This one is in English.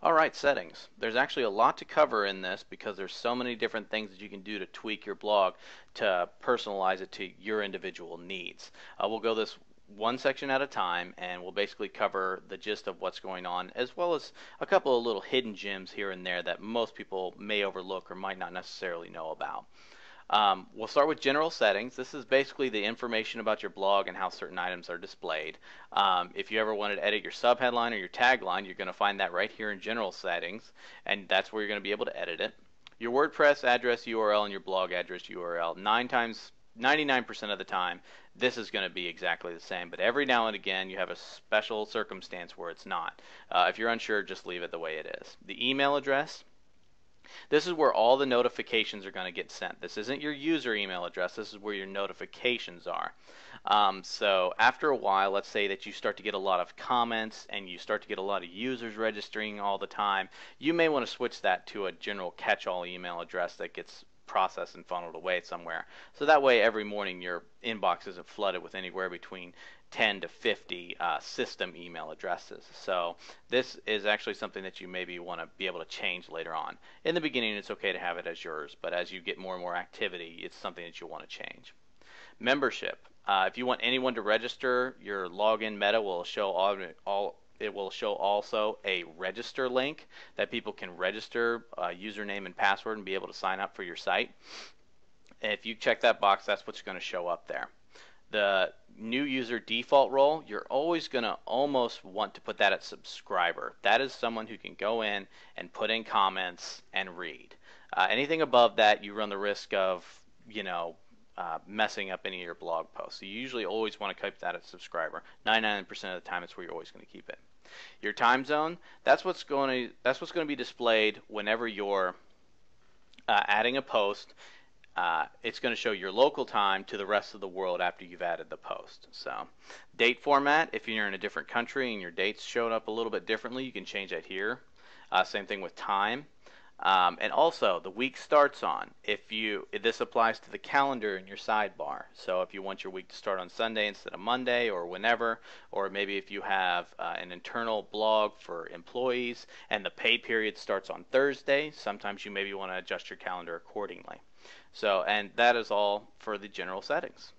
Alright, settings. There's actually a lot to cover in this because there's so many different things that you can do to tweak your blog to personalize it to your individual needs. We'll go this one section at a time, and we'll basically cover the gist of what's going on, as well as a couple of little hidden gems here and there that most people may overlook or might not necessarily know about. We'll start with general settings. This is basically the information about your blog and how certain items are displayed. If you ever wanted to edit your subheadline or your tagline, you're going to find that right here in general settings, and that's where you're going to be able to edit it. Your WordPress address URL and your blog address URL, 99% of the time, this is going to be exactly the same, but every now and again you have a special circumstance where it's not. If you're unsure, just leave it the way it is. The email address, this is where all the notifications are going to get sent. This isn't your user email address. This is where your notifications are. So after a while, let's say that you start to get a lot of comments and you start to get a lot of users registering all the time, you may want to switch that to a general catch-all email address that gets processed and funneled away somewhere. So that way every morning your inbox isn't flooded with anywhere between 10 to 50 system email addresses. So this is actually something that you maybe want to be able to change later on. In the beginning it's okay to have it as yours, but as you get more and more activity, it's something that you'll want to change. Membership. If you want anyone to register, your login meta will show it will show also a register link that people can register username and password and be able to sign up for your site. And if you check that box, that's what's going to show up there. The new user default role, you're always going to almost want to put that at subscriber. That is someone who can go in and put in comments and read. Anything above that, you run the risk of, messing up any of your blog posts. So you usually always want to keep that at subscriber. 99% of the time, it's where you're always going to keep it. Your time zone, that's what's going to be displayed whenever you're adding a post. It's going to show your local time to the rest of the world after you've added the post. So date format, if you're in a different country and your dates showed up a little bit differently, you can change that here. Same thing with time. And also the week starts on. This applies to the calendar in your sidebar. So if you want your week to start on Sunday instead of Monday or whenever, or maybe if you have an internal blog for employees and the pay period starts on Thursday, sometimes you maybe want to adjust your calendar accordingly. So, and that is all for the general settings.